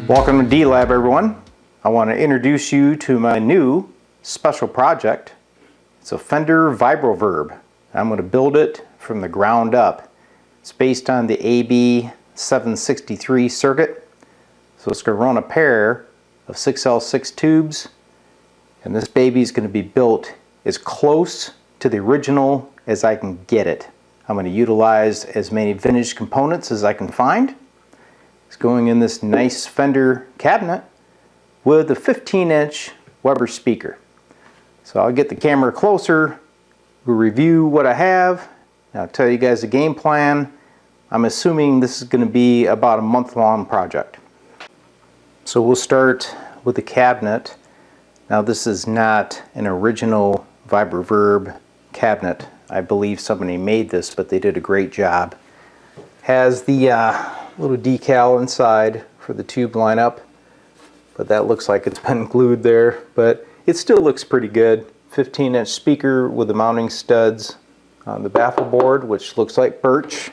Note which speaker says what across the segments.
Speaker 1: Welcome to D-Lab, everyone. I want to introduce you to my new special project. It's a Fender VibroVerb. I'm going to build it from the ground up. It's based on the AB763 circuit. So it's going to run a pair of 6L6 tubes, and this baby is going to be built as close to the original as I can get it. I'm going to utilize as many vintage components as I can find. It's going in this nice Fender cabinet with a 15-inch Weber speaker. So I'll get the camera closer, we'll review what I have, and I'll tell you guys the game plan. I'm assuming this is going to be about a month-long project. So we'll start with the cabinet. Now this is not an original VibroVerb cabinet. I believe somebody made this, but they did a great job. Has the little decal inside for the tube lineup, but that looks like it's been glued there, but it still looks pretty good. 15-inch speaker with the mounting studs on the baffle board, which looks like birch.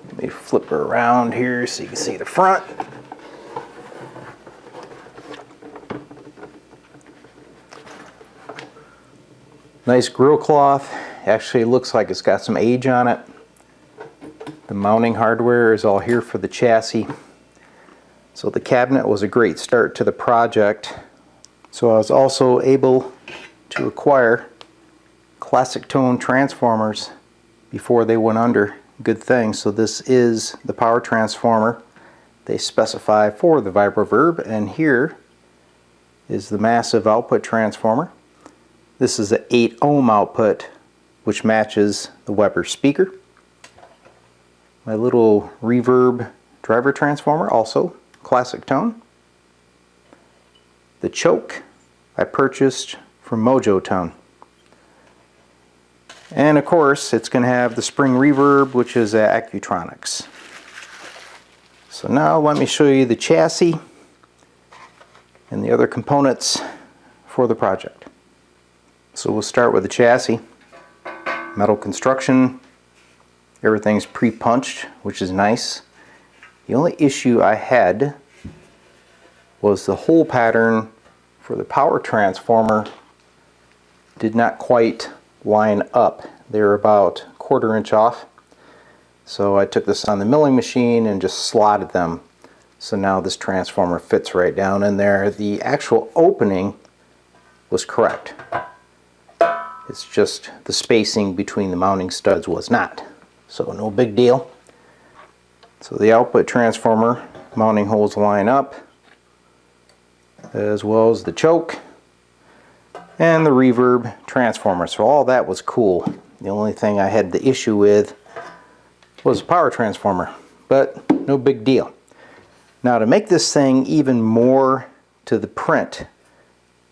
Speaker 1: Let me flip her around here so you can see the front. Nice grill cloth. Actually looks like it's got some age on it. The mounting hardware is all here for the chassis. So the cabinet was a great start to the project. So I was also able to acquire classic tone transformers before they went under. Good thing. So this is the power transformer they specify for the VibroVerb, and here is the massive output transformer. This is an 8 ohm output, which matches the Weber speaker. My little reverb driver transformer, also classic tone. The choke I purchased from Mojo Tone. And of course it's going to have the spring reverb, which is Accutronics. So now let me show you the chassis and the other components for the project. So we'll start with the chassis. Metal construction. Everything's pre-punched, which is nice. The only issue I had was the hole pattern for the power transformer did not quite line up. They were about 1/4 inch off. So I took this on the milling machine and just slotted them. So now this transformer fits right down in there. The actual opening was correct. It's just the spacing between the mounting studs was not. So no big deal. So the output transformer mounting holes line up, as well as the choke and the reverb transformer. So all that was cool. The only thing I had the issue with was the power transformer, but no big deal. Now to make this thing even more to the print,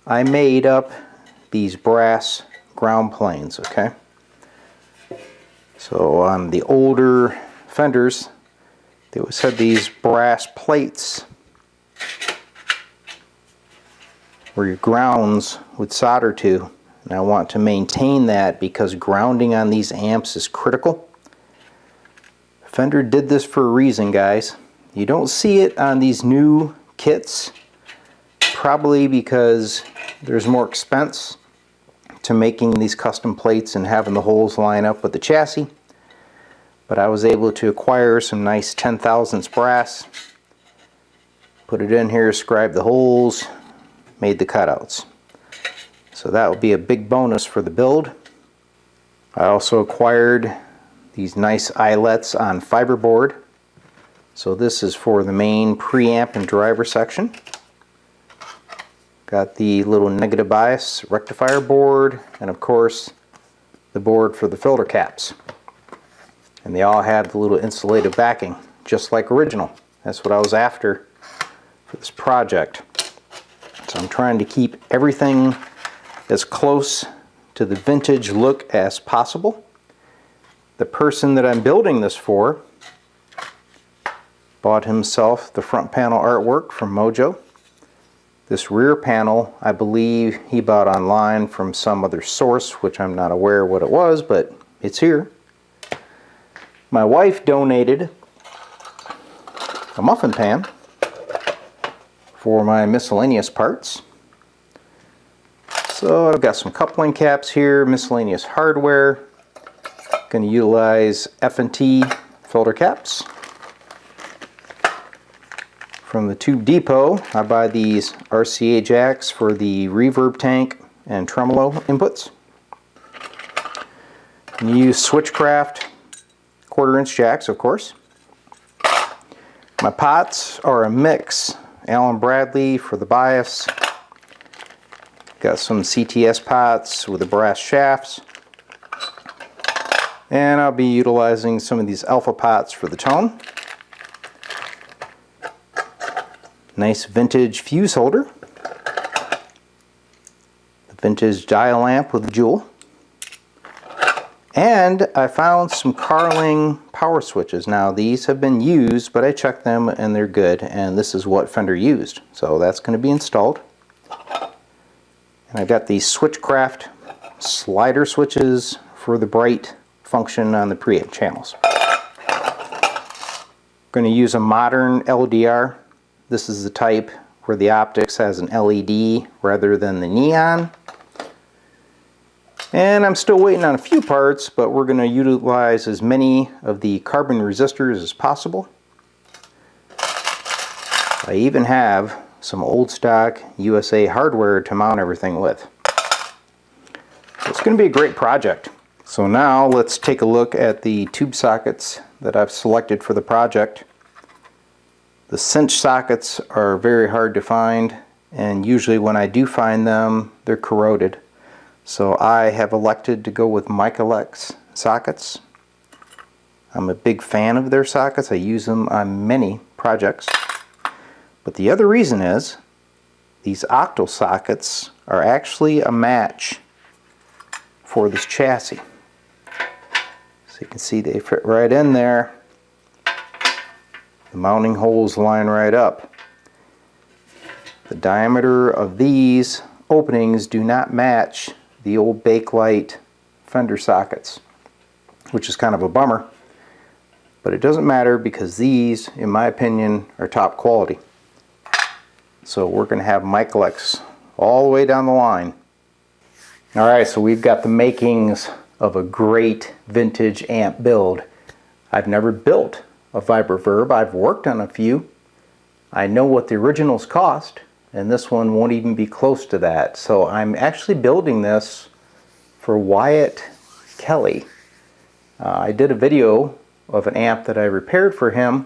Speaker 1: I made up these brass ground planes, okay? So on the older Fenders, they always had these brass plates where your grounds would solder to. And I want to maintain that because grounding on these amps is critical. Fender did this for a reason, guys. You don't see it on these new kits, probably because there's more expense to making these custom plates and having the holes line up with the chassis. But I was able to acquire some nice 10,000ths brass, put it in here, scribe the holes, made the cutouts. So that will be a big bonus for the build. I also acquired these nice eyelets on fiberboard. So this is for the main preamp and driver section. Got the little negative bias rectifier board, and of course the board for the filter caps. And they all had the little insulated backing, just like original. That's what I was after for this project. So I'm trying to keep everything as close to the vintage look as possible. The person that I'm building this for bought himself the front panel artwork from Mojo. This rear panel, I believe he bought online from some other source, which I'm not aware what it was, but it's here. My wife donated a muffin pan for my miscellaneous parts. So I've got some coupling caps here, miscellaneous hardware. Going to utilize F&T filter caps. From the Tube Depot, I buy these RCA jacks for the reverb tank and tremolo inputs. And you use Switchcraft 1/4-inch jacks, of course. My pots are a mix. Allen Bradley for the bias. Got some CTS pots with the brass shafts. And I'll be utilizing some of these alpha pots for the tone. Nice vintage fuse holder. The vintage dial lamp with the jewel. And I found some Carling power switches. Now these have been used, but I checked them and they're good, and this is what Fender used. So that's going to be installed. And I've got these Switchcraft slider switches for the bright function on the preamp channels. Going to use a modern LDR. This is the type where the optics has an LED rather than the neon. And I'm still waiting on a few parts, but we're going to utilize as many of the carbon resistors as possible. I even have some old stock USA hardware to mount everything with. It's going to be a great project. So now let's take a look at the tube sockets that I've selected for the project. The cinch sockets are very hard to find, and usually when I do find them, they're corroded. So I have elected to go with Michelex sockets. I'm a big fan of their sockets. I use them on many projects. But the other reason is these octal sockets are actually a match for this chassis. So you can see they fit right in there. The mounting holes line right up. The diameter of these openings do not match the old Bakelite Fender sockets, which is kind of a bummer. But it doesn't matter because these, in my opinion, are top quality. So we're going to have Michelex all the way down the line. Alright, so we've got the makings of a great vintage amp build. I've never built a VibroVerb. I've worked on a few. I know what the originals cost, and this one won't even be close to that. So I'm actually building this for Wyatt Kelly. I did a video of an amp that I repaired for him.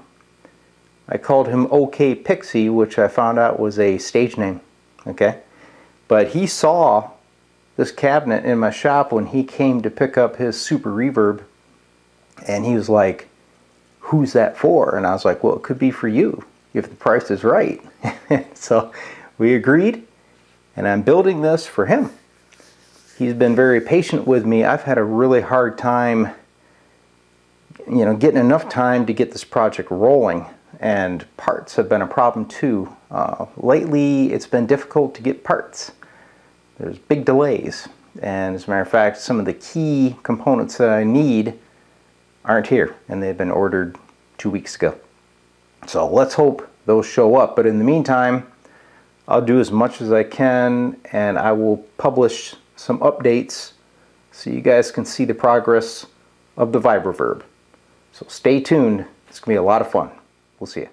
Speaker 1: I called him OK Pixie, which I found out was a stage name. Okay, but he saw this cabinet in my shop when he came to pick up his Super Reverb, and he was like, "Who's that for?" And I was like, "Well, it could be for you if the price is right." So we agreed, and I'm building this for him. He's been very patient with me. I've had a really hard time, getting enough time to get this project rolling, and parts have been a problem too. Lately, it's been difficult to get parts. There's big delays, and as a matter of fact, some of the key components that I need aren't here, and they've been ordered 2 weeks ago. So let's hope those show up, but in the meantime, I'll do as much as I can, and I will publish some updates so you guys can see the progress of the VibroVerb. So stay tuned. It's going to be a lot of fun. We'll see you.